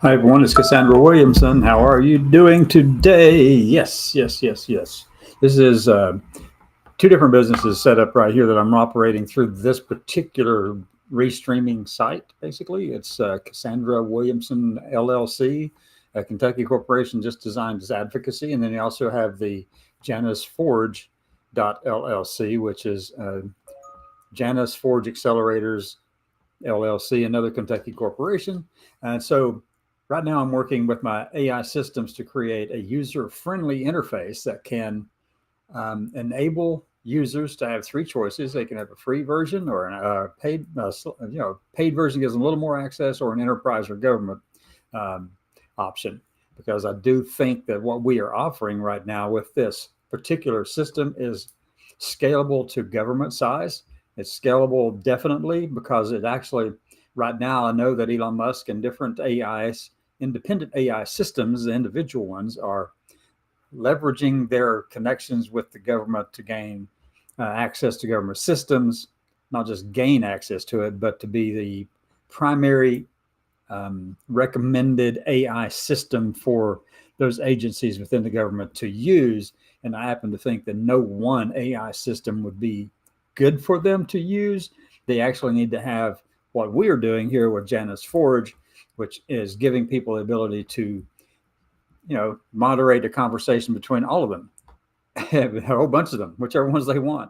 Hi, everyone. It's Cassandra Williamson. How are you doing today? Yes. This is two different businesses set up right here that I'm operating through this particular restreaming site. Basically, it's Cassandra Williamson LLC, a Kentucky corporation just designed as advocacy. And then you also have the Janus Forge LLC, which is Janus Forge Accelerators LLC, another Kentucky corporation. And so right now I'm working with my AI systems to create a user-friendly interface that can enable users to have three choices. They can have a free version or a paid, paid version gives them a little more access, or an enterprise or government option. Because I do think that what we are offering right now with this particular system is scalable to government size. It's scalable definitely because it actually, right now, I know that Elon Musk and different AIs, independent AI systems, the individual ones, are leveraging their connections with the government to gain access to government systems, not just gain access to it, but to be the primary recommended AI system for those agencies within the government to use. And I happen to think that no one AI system would be good for them to use. They actually need to have what we're doing here with Janus Forge, which is giving people the ability to, moderate a conversation between all of them, a whole bunch of them, whichever ones they want.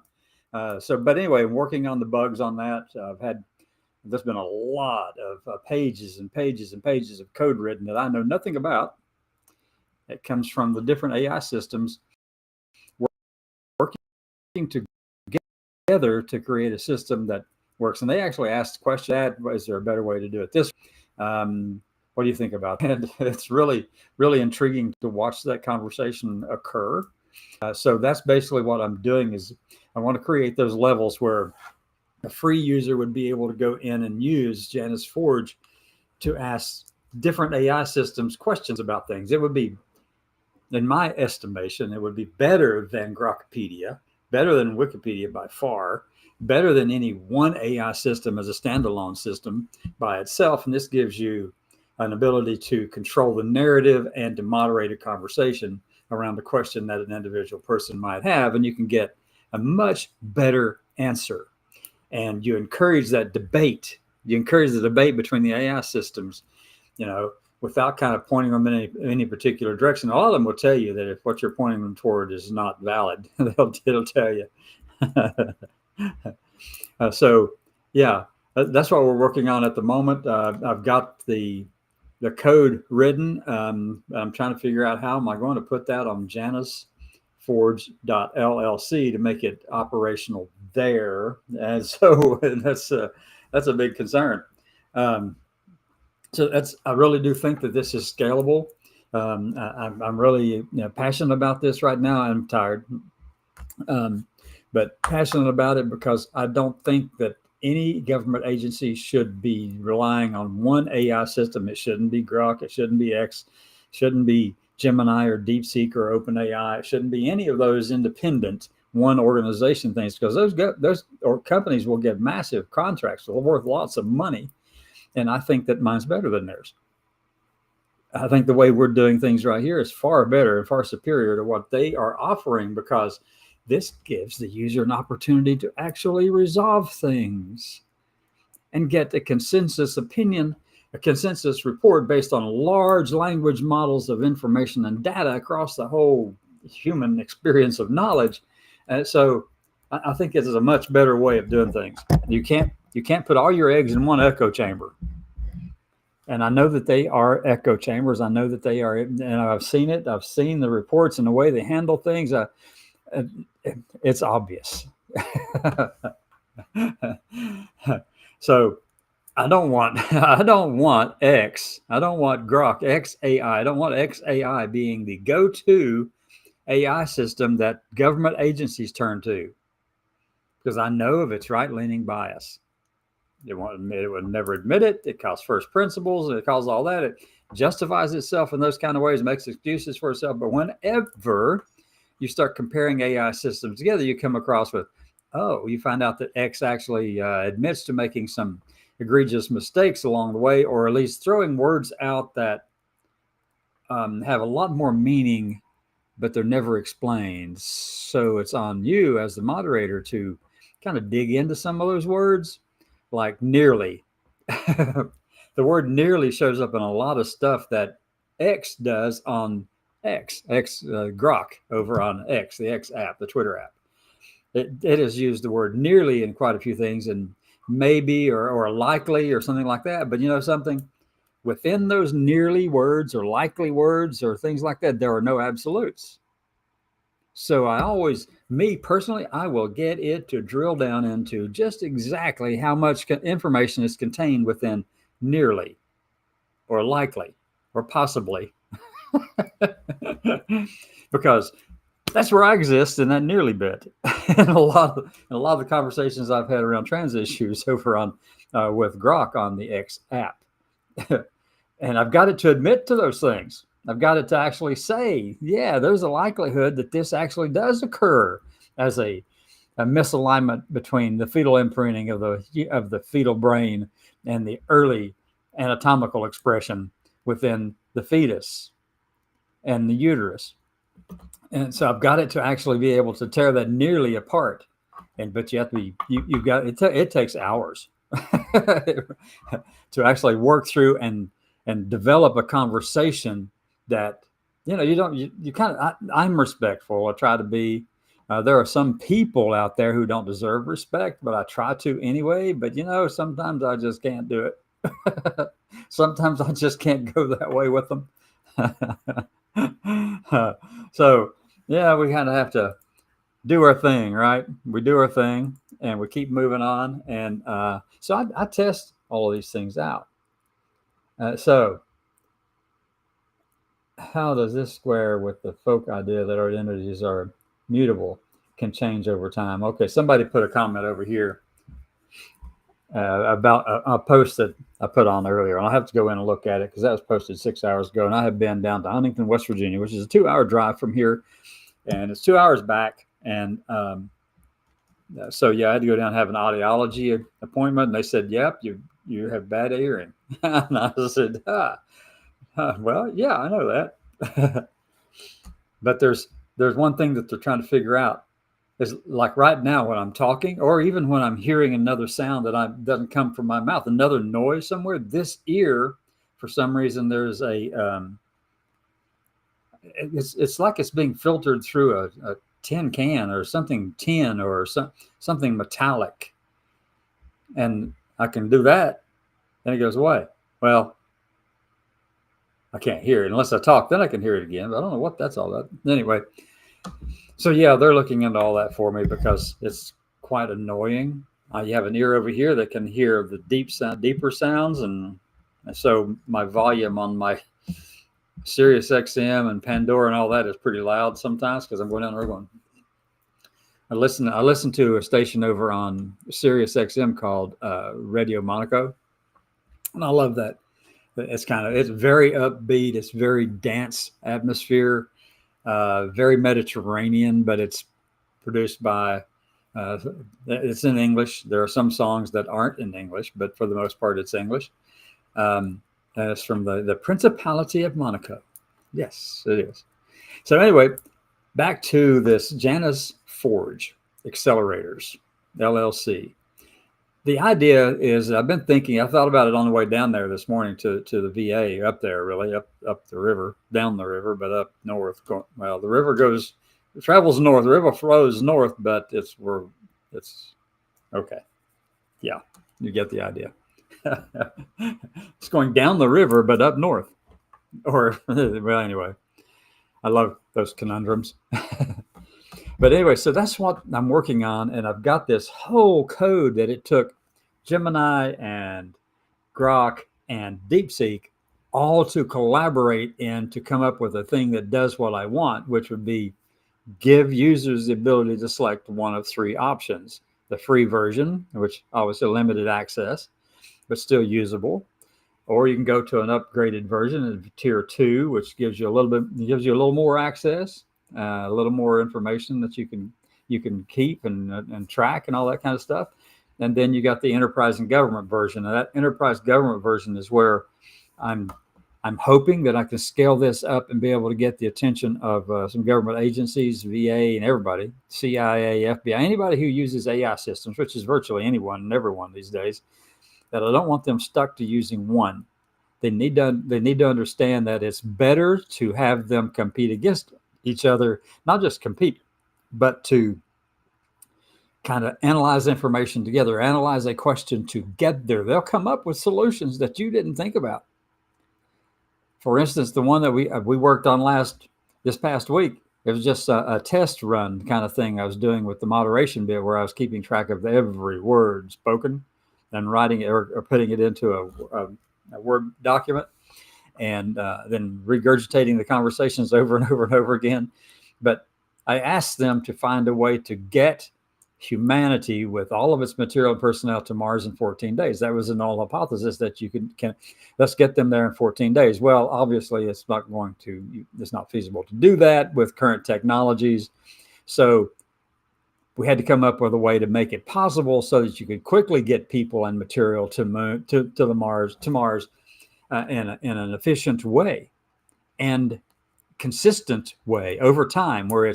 But anyway, I'm working on the bugs on that. There's been a lot of pages and pages and pages of code written that I know nothing about. It comes from the different AI systems working together to create a system that works. And they actually asked the question, is there a better way to do it this way? What do you think about that? It's really, really intriguing to watch that conversation occur. So that's basically what I'm doing is I want to create those levels where a free user would be able to go in and use Janus Forge to ask different AI systems questions about things. It would be, in my estimation, it would be better than Grokopedia, better than Wikipedia by far, better than any one AI system as a standalone system by itself. And this gives you an ability to control the narrative and to moderate a conversation around the question that an individual person might have. And you can get a much better answer. And you encourage that debate. You encourage the debate between the AI systems, without kind of pointing them in any particular direction. All of them will tell you that if what you're pointing them toward is not valid, it'll tell you. That's what we're working on at the moment. I've got the code written. I'm trying to figure out how am I going to put that on Janus Forge LLC to make it operational there. And so that's a big concern. I really do think that this is scalable. I'm really passionate about this right now. I'm tired, but passionate about it because I don't think that any government agency should be relying on one AI system. It shouldn't be Grok. It shouldn't be X. It shouldn't be Gemini or DeepSeek or OpenAI. It shouldn't be any of those independent one organization things, because those companies will get massive contracts worth lots of money. And I think that mine's better than theirs. I think the way we're doing things right here is far better and far superior to what they are offering, because this gives the user an opportunity to actually resolve things and get a consensus opinion, a consensus report based on large language models of information and data across the whole human experience of knowledge. So I think it is a much better way of doing things. You can't put all your eggs in one echo chamber. And I know that they are echo chambers. I know that they are, and I've seen it. I've seen the reports and the way they handle things. It's obvious. So I don't want X. I don't want Grok XAI. I don't want XAI being the go-to AI system that government agencies turn to, because I know of its right-leaning bias. It would never admit it. It calls first principles. It calls all that. It justifies itself in those kind of ways, makes excuses for itself. But whenever you start comparing AI systems together, you come across with, you find out that X actually admits to making some egregious mistakes along the way, or at least throwing words out that have a lot more meaning, but they're never explained. So it's on you as the moderator to kind of dig into some of those words, like nearly. The word nearly shows up in a lot of stuff that X does on Grok over on X, the X app, the Twitter app. It has used the word nearly in quite a few things, and maybe or likely or something like that. But you know something? Within those nearly words or likely words or things like that, there are no absolutes. So me personally, I will get it to drill down into just exactly how much information is contained within nearly or likely or possibly. Because that's where I exist in that nearly bit. And a lot of the conversations I've had around trans issues over on with Grok on the X app. And I've got it to admit to those things. I've got it to actually say, yeah, there's a likelihood that this actually does occur as a misalignment between the fetal imprinting of the fetal brain and the early anatomical expression within the fetus and the uterus. And so I've got it to actually be able to tear that nearly apart. But you have to be, you've got, it takes hours to actually work through and develop a conversation that, you kind of, I'm respectful. I try to be. There are some people out there who don't deserve respect, but I try to anyway. But, sometimes I just can't do it. Sometimes I just can't go that way with them. So, yeah, we kind of have to do our thing, right? We do our thing and we keep moving on. And so I test all of these things out. So how does this square with the folk idea that our identities are mutable, can change over time? Okay, somebody put a comment over here about a post that I put on earlier. And I'll have to go in and look at it because that was posted 6 hours ago. And I have been down to Huntington, West Virginia, which is a 2-hour drive from here. And it's 2 hours back. And so, yeah, I had to go down and have an audiology appointment. And they said, yep, you have bad hearing. And I said, well, yeah, I know that. But there's one thing that they're trying to figure out is, like right now when I'm talking, or even when I'm hearing another sound that doesn't come from my mouth, another noise somewhere, this ear, for some reason, there's it's like it's being filtered through a tin can or something tin or something metallic. And I can do that, and it goes away. Well, I can't hear it unless I talk. Then I can hear it again. But I don't know what that's all about. Anyway, so yeah, they're looking into all that for me because it's quite annoying. You have an ear over here that can hear the deeper sounds, and so my volume on my Sirius XM and Pandora and all that is pretty loud sometimes because I'm going down the road going. I listen to a station over on Sirius XM called Radio Monaco, and I love that. It's very upbeat. It's very dance atmosphere, very Mediterranean, but it's produced by, it's in English. There are some songs that aren't in English, but for the most part, it's English. And it's from the Principality of Monaco. Yes, it is. So anyway, back to this Janus Forge Accelerators, LLC. The idea is, I thought about it on the way down there this morning to the VA up there, really up the river, down the river, but up north. Well, the river travels north, the river flows north, but it's okay. Yeah, you get the idea. It's going down the river, but up north. Or, well, anyway, I love those conundrums. But anyway, so that's what I'm working on. And I've got this whole code that it took Gemini and Grok and DeepSeek all to collaborate in to come up with a thing that does what I want, which would be give users the ability to select one of 3 options. The free version, which obviously limited access, but still usable. Or you can go to an upgraded version of tier 2, which gives you a little more access. A little more information that you can keep and track and all that kind of stuff. And then you got the enterprise and government version. And that enterprise government version is where I'm I'm hoping that I can scale this up and be able to get the attention of some government agencies, VA, and everybody, CIA, FBI, anybody who uses AI systems, which is virtually anyone and everyone these days. That I don't want them stuck to using one. They need to understand that it's better to have them compete against each other, not just compete, but to kind of analyze information together, analyze a question together. They'll come up with solutions that you didn't think about. For instance, the one that we worked on this past week, it was just a test run kind of thing I was doing with the moderation bit, where I was keeping track of every word spoken and writing it or putting it into a Word document, and then regurgitating the conversations over and over and over again. But I asked them to find a way to get humanity with all of its material and personnel to Mars in 14 days. That was a null hypothesis, that you can let's get them there in 14 days. Well, obviously it's not feasible to do that with current technologies. So we had to come up with a way to make it possible so that you could quickly get people and material to Mars in an efficient way and consistent way over time, where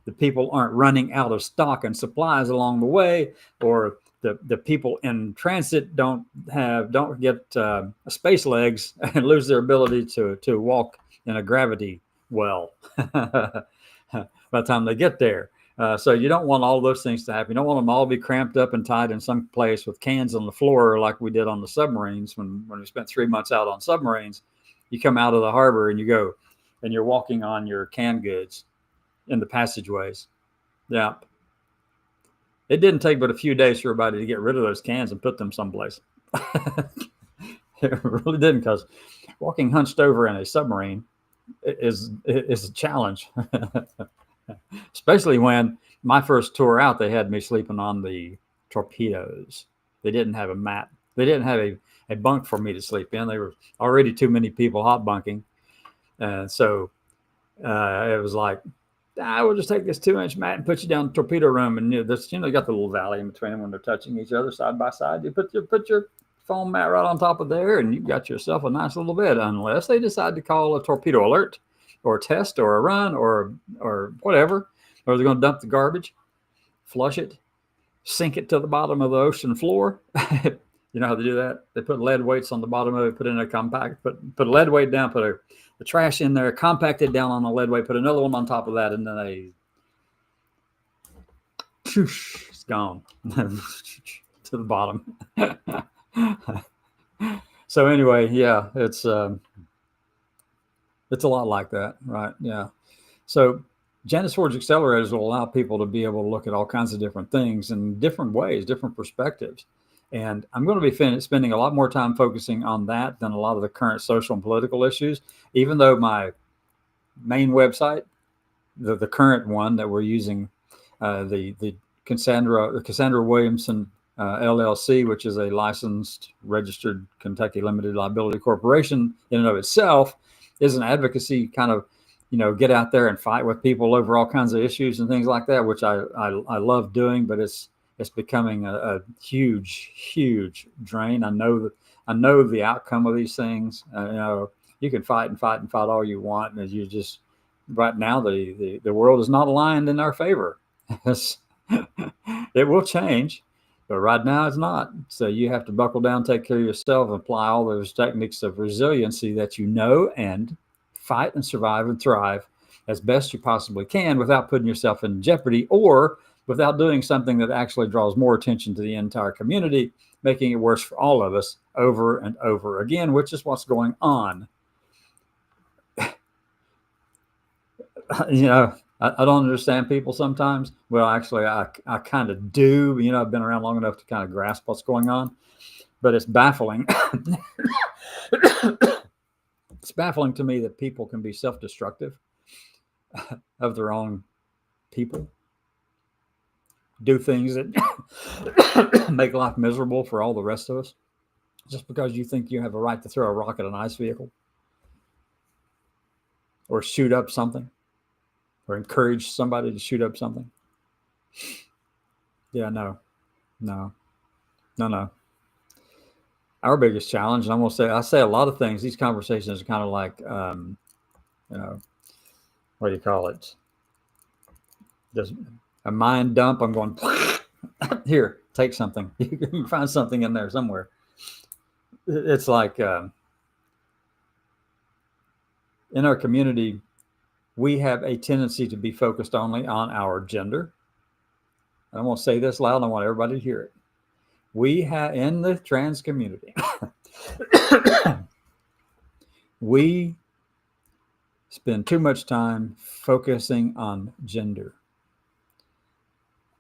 the people aren't running out of stock and supplies along the way, or the people in transit don't get space legs and lose their ability to walk in a gravity well by the time they get there. So you don't want all those things to happen. You don't want them all to be cramped up and tied in some place with cans on the floor like we did on the submarines when we spent 3 months out on submarines. You come out of the harbor and you go and you're walking on your canned goods in the passageways. Yeah. It didn't take but a few days for everybody to get rid of those cans and put them someplace. It really didn't, because walking hunched over in a submarine is a challenge. Especially when my first tour out, they had me sleeping on the torpedoes. They didn't have a mat. They didn't have a bunk for me to sleep in. They were already too many people hot bunking. So it was like, I will just take this 2-inch mat and put you down the torpedo room. And you got the little valley in between them when they're touching each other side by side. You put your foam mat right on top of there, and you got yourself a nice little bed, unless they decide to call a torpedo alert or a test or a run or whatever, or they're going to dump the garbage, flush it, sink it to the bottom of the ocean floor. You know how they do that? They put lead weights on the bottom of it, put in a compact, put a lead weight down, put the trash in there, compact it down on a lead weight, put another one on top of that, and then it's gone to the bottom. So anyway, yeah, it's a lot like that, right? Yeah. So Janus Forge accelerators will allow people to be able to look at all kinds of different things in different ways, different perspectives. And I'm going to be spending a lot more time focusing on that than a lot of the current social and political issues, even though my main website, the current one that we're using, the Cassandra Williamson LLC, which is a licensed, registered Kentucky limited liability corporation in and of itself, is an advocacy kind of, get out there and fight with people over all kinds of issues and things like that, which I love doing, but it's becoming a huge drain. I know the outcome of these things. You can fight all you want, and you just, right now the world is not aligned in our favor. It will change, but right now it's not. So you have to buckle down, take care of yourself, and apply all those techniques of resiliency that and fight and survive and thrive as best you possibly can without putting yourself in jeopardy, or without doing something that actually draws more attention to the entire community, making it worse for all of us over and over again, which is what's going on. I don't understand people sometimes. Well, actually, I kind of do. I've been around long enough to kind of grasp what's going on, but it's baffling. It's baffling to me that people can be self-destructive of their own people, do things that make life miserable for all the rest of us, just because you think you have a right to throw a rock at an ice vehicle or shoot up something or encourage somebody to shoot up something. Yeah, no. No. Our biggest challenge, and I'm going to say, I say a lot of things. These conversations are kind of like, you know, what do you call it? Just a mind dump. I'm going, here, take something. You can find something in there somewhere. It's like in our community, we have a tendency to be focused only on our gender. I want to say this loud. I want everybody to hear it. We have, in the trans community, we spend too much time focusing on gender.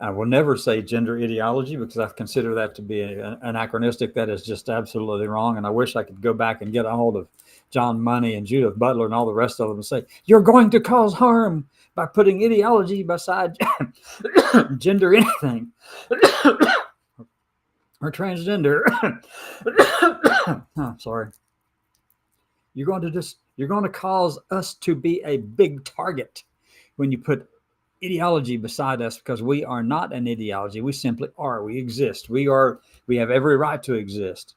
I will never say gender ideology because I consider that to be anachronistic. That is just absolutely wrong. And I wish I could go back and get a hold of John Money and Judith Butler and all the rest of them and say, you're going to cause harm by putting ideology beside gender anything or transgender. Oh, sorry. You're going to cause us to be a big target when you put ideology beside us, because we are not an ideology. We simply are. We exist. We have every right to exist.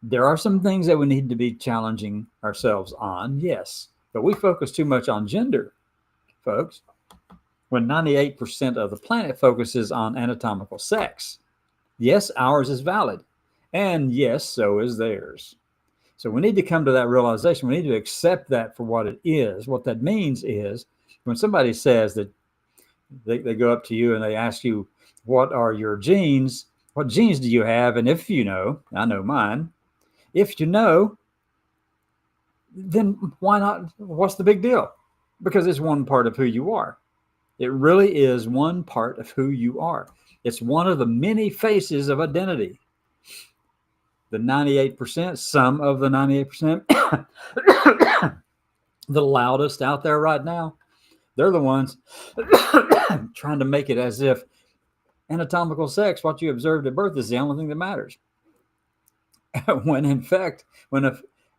There are some things that we need to be challenging ourselves on, yes, but we focus too much on gender, folks, when 98% of the planet focuses on anatomical sex. Yes, ours is valid, and yes, so is theirs. So we need to come to that realization. We need to accept that for what it is. What that means is when somebody says that they go up to you and they ask you, what are your genes? What genes do you have? And if you know, I know mine. If you know, then why not? What's the big deal? Because it's one part of who you are. It really is one part of who you are. It's one of the many faces of identity. The 98%, some of the 98%, the loudest out there right now, they're the ones trying to make it as if anatomical sex, what you observed at birth, is the only thing that matters. when in effect,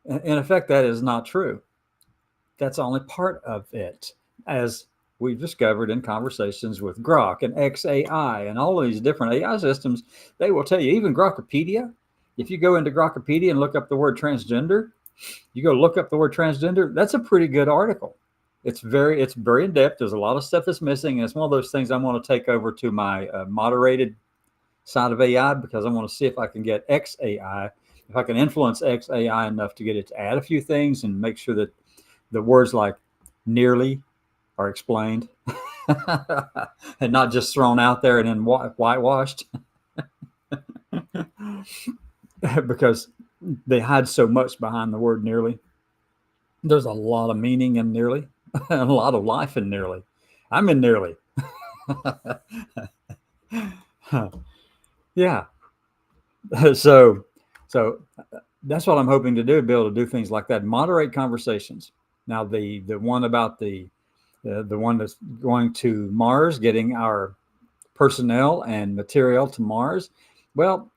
that is not true. That's only part of it. As we've discovered in conversations with Grok and XAI and all of these different AI systems, they will tell you, even Grokopedia, if you go into Grokopedia and look up the word transgender, that's a pretty good article. It's very in depth. There's a lot of stuff that's missing, and it's one of those things I want to take over to my moderated side of AI, because I want to see if I can get XAI, if I can influence XAI enough to get it to add a few things and make sure that the words like nearly are explained and not just thrown out there and then whitewashed, because they hide so much behind the word nearly. There's a lot of meaning in nearly. A lot of life in nearly. I'm in nearly. Yeah. So that's what I'm hoping to do, be able to do things like that, moderate conversations. Now, the one about the one that's going to Mars, getting our personnel and material to Mars. Well,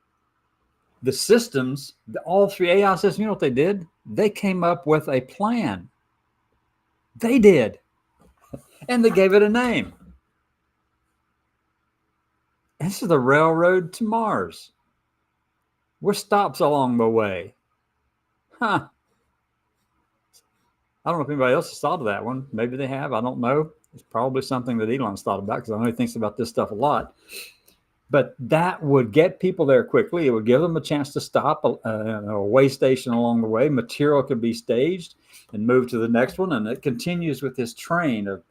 the systems, all three AI systems, you know what they did? They came up with a plan. They did. And they gave it a name. This is the railroad to Mars, with stops along the way. I don't know if anybody else has thought of that one. Maybe they have. I don't know. It's probably something that Elon's thought about, because I know he thinks about this stuff a lot. But that would get people there quickly. It would give them a chance to stop a way station along the way. Material could be staged and moved to the next one. And it continues with this train of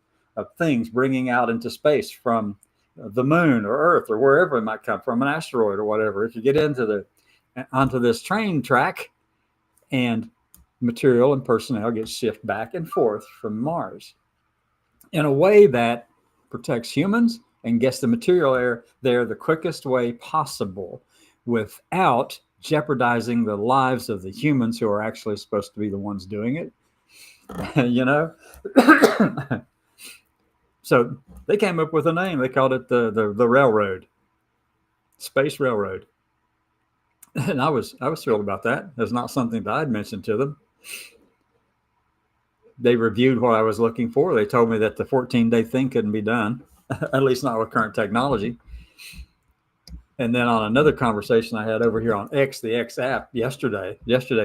things bringing out into space from the moon or Earth or wherever it might come from, an asteroid or whatever. If you get onto this train track, and material and personnel get shipped back and forth from Mars in a way that protects humans and gets the material there the quickest way possible without jeopardizing the lives of the humans who are actually supposed to be the ones doing it. You know? So they came up with a name. They called it the railroad, Space Railroad. And I was thrilled about that. It's not something that I'd mentioned to them. They reviewed what I was looking for. They told me that the 14-day thing couldn't be done, at least not with current technology. And then on another conversation I had over here on X, the X app yesterday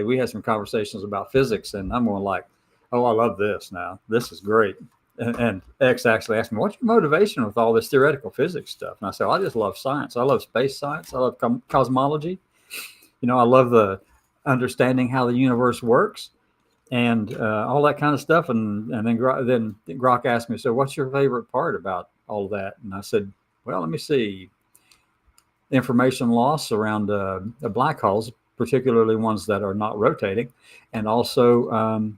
we had some conversations about physics, and I'm going like, oh, I love this now. This is great. And X actually asked me, what's your motivation with all this theoretical physics stuff? And I said, well, I just love science. I love space science. I love cosmology. I love the understanding how the universe works and all that kind of stuff. And then Grok asked me, so what's your favorite part about all of that? And I said, well, let me see. Information loss around the black holes, particularly ones that are not rotating, and also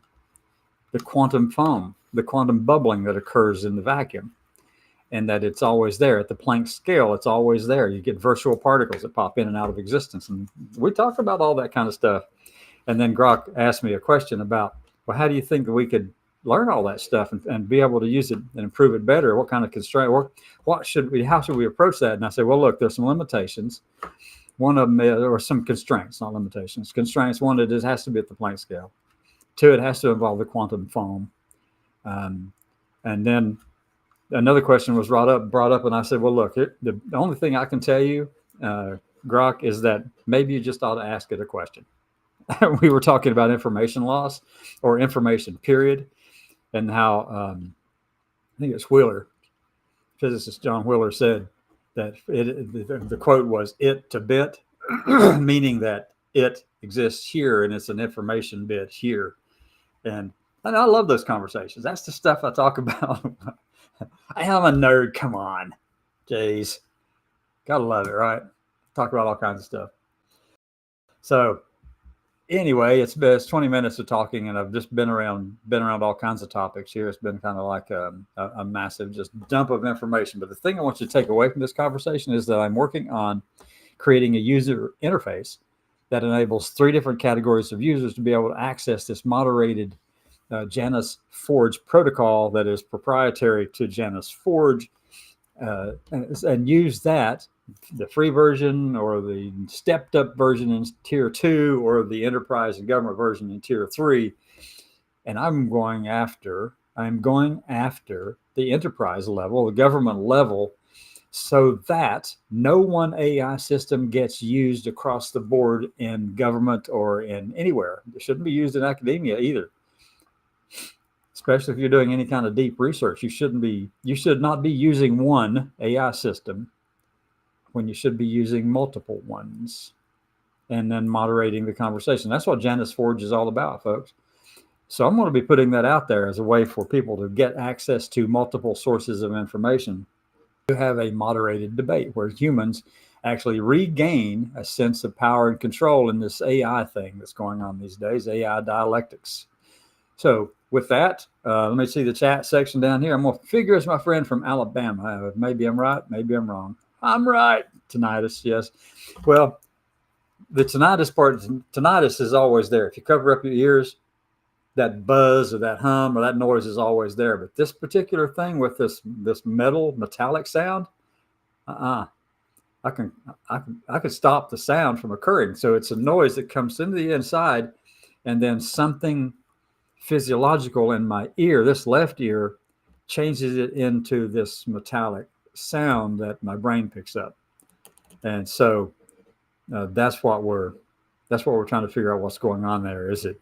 the quantum foam, the quantum bubbling that occurs in the vacuum, and that it's always there at the Planck scale. It's always there. You get virtual particles that pop in and out of existence, and we talked about all that kind of stuff. And then Grok asked me a question about, well, how do you think that we could learn all that stuff and be able to use it and improve it better? What kind of constraint, or how should we approach that? And I said, well, look, there's some limitations. One of them, or some constraints, not limitations. Constraints, one, it has to be at the Planck scale. Two, it has to involve the quantum foam. And then another question was brought up, and I said, well, look, the only thing I can tell you, Grok, is that maybe you just ought to ask it a question. We were talking about information loss or information period, and how I think it's Wheeler, physicist John Wheeler, said that the quote was "it to bit," meaning that it exists here and it's an information bit here. And I love those conversations. That's the stuff I talk about. I am a nerd. Come on, jeez, gotta love it, right? Talk about all kinds of stuff. So anyway, it's 20 minutes of talking, and I've just been around all kinds of topics here. It's been kind of like a massive just dump of information. But the thing I want you to take away from this conversation is that I'm working on creating a user interface that enables 3 different categories of users to be able to access this moderated Janus Forge protocol that is proprietary to Janus Forge, and use that, the free version or the stepped up version in tier 2 or the enterprise and government version in tier 3. And I'm going after the enterprise level, the government level, so that no one AI system gets used across the board in government or in anywhere. It shouldn't be used in academia either. Especially if you're doing any kind of deep research, you should not be using one AI system when you should be using multiple ones, and then moderating the conversation. That's what Janus Forge is all about, folks. So I'm going to be putting that out there as a way for people to get access to multiple sources of information, to have a moderated debate where humans actually regain a sense of power and control in this AI thing that's going on these days, AI dialectics. So with that, let me see the chat section down here. I'm going to figure it's my friend from Alabama. Maybe I'm right, maybe I'm wrong. I'm right. Tinnitus, yes. Well, the tinnitus is always there. If you cover up your ears, that buzz or that hum or that noise is always there. But this particular thing with this metallic sound, I could stop the sound from occurring. So it's a noise that comes into the inside, and then something physiological in my ear, this left ear, changes it into this metallic sound that my brain picks up. And so that's what we're trying to figure out what's going on there. Is it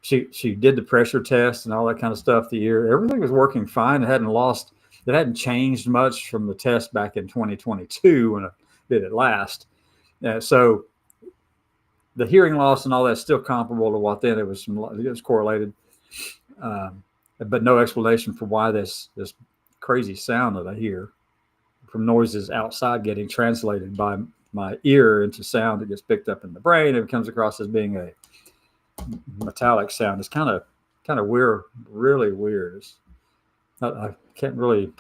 she did the pressure test and all that kind of stuff, the ear, everything was working fine. It hadn't changed much from the test back in 2022 when I did it last. So the hearing loss and all that's still comparable to what then it was correlated, but no explanation for why this crazy sound that I hear from noises outside getting translated by my ear into sound that gets picked up in the brain. It comes across as being a metallic sound. It's kind of weird, really weird. I can't really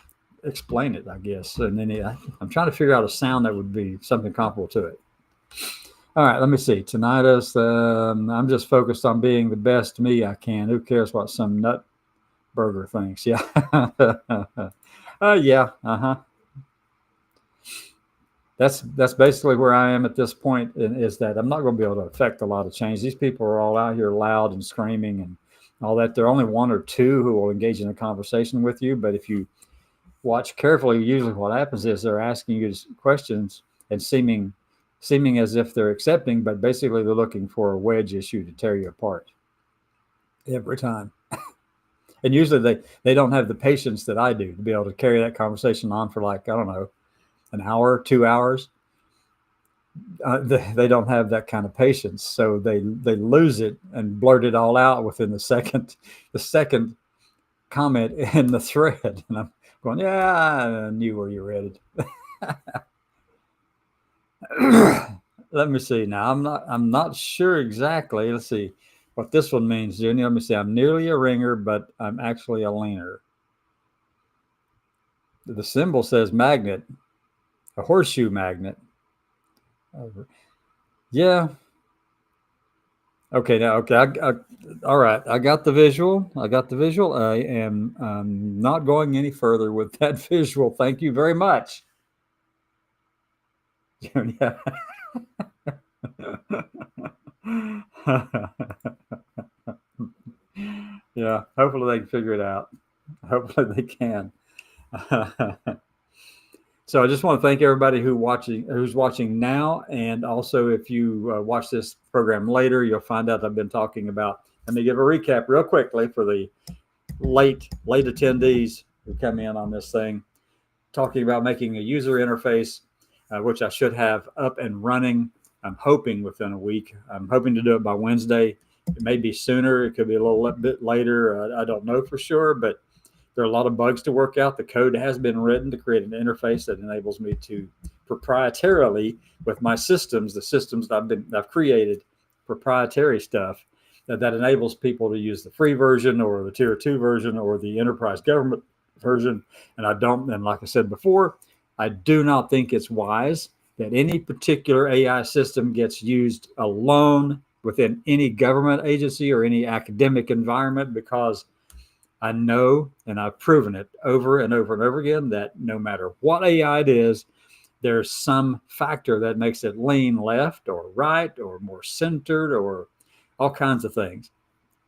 explain it, I guess. And then I'm trying to figure out a sound that would be something comparable to it. All right, let me see. Tinnitus. I'm just focused on being the best me I can. Who cares what some nut burger thinks? Yeah. Yeah. That's basically where I am at this point, is that I'm not going to be able to affect a lot of change. These people are all out here loud and screaming and all that. There are only 1 or 2 who will engage in a conversation with you. But if you watch carefully, usually what happens is they're asking you questions and seeming as if they're accepting, but basically they're looking for a wedge issue to tear you apart every time. And usually they don't have the patience that I do to be able to carry that conversation on for like, I don't know, an hour, 2 hours. They don't have that kind of patience, so they lose it and blurt it all out within the second comment in the thread. And I'm going, yeah, I knew where you were headed. Let me see now. I'm not sure exactly. Let's see what this one means, Jenny. Let me see. I'm nearly a ringer, but I'm actually a leaner. The symbol says magnet, a horseshoe magnet. Yeah. Okay. Now, okay. All right. I got the visual. I am not going any further with that visual. Thank you very much. Yeah. Yeah. Hopefully they can figure it out. Hopefully they can. So I just want to thank everybody who's watching now, and also if you watch this program later, you'll find out I've been talking about. Let me give a recap real quickly for the late attendees who come in on this thing. Talking about making a user interface, which I should have up and running. I'm hoping within a week. I'm hoping to do it by Wednesday. It may be sooner. It could be a little bit later. I don't know for sure, but there are a lot of bugs to work out. The code has been written to create an interface that enables me to proprietarily, with my systems, the systems that I've created, proprietary stuff that enables people to use the free version or the tier 2 version or the enterprise government version. And like I said before, I do not think it's wise that any particular AI system gets used alone within any government agency or any academic environment, because I know, and I've proven it over and over and over again, that no matter what AI it is, there's some factor that makes it lean left or right or more centered or all kinds of things.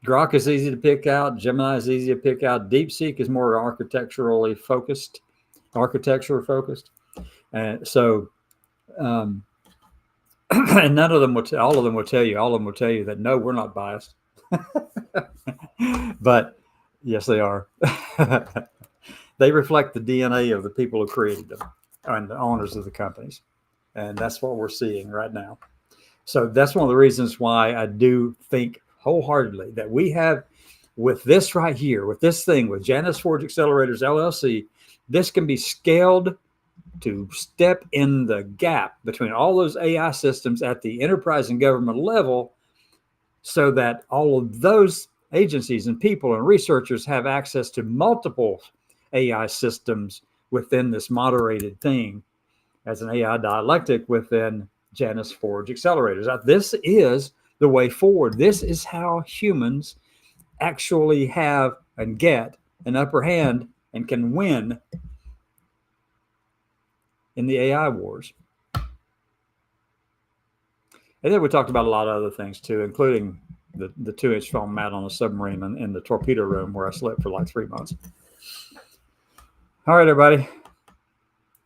Grok is easy to pick out. Gemini is easy to pick out. DeepSeek is more architecture focused. And so, and none of them all of them will tell you that no, we're not biased. But yes, they are. They reflect the DNA of the people who created them and the owners of the companies. And that's what we're seeing right now. So that's one of the reasons why I do think wholeheartedly that we have, with this right here, with this thing, with Janus Forge Accelerators LLC, this can be scaled to step in the gap between all those AI systems at the enterprise and government level, so that all of those agencies and people and researchers have access to multiple AI systems within this moderated thing as an AI dialectic within Janus Forge Accelerators. This is the way forward. This is how humans actually have and get an upper hand and can win in the AI wars. And then we talked about a lot of other things too, including the 2-inch foam mat on a submarine in the torpedo room where I slept for like 3 months. All right, everybody.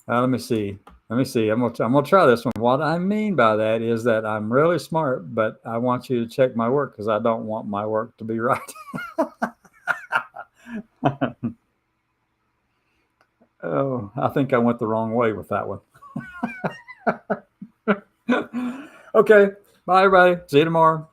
Let me see. I'm gonna try this one. What I mean by that is that I'm really smart, but I want you to check my work because I don't want my work to be right. Oh, I think I went the wrong way with that one. Okay. Bye, everybody. See you tomorrow.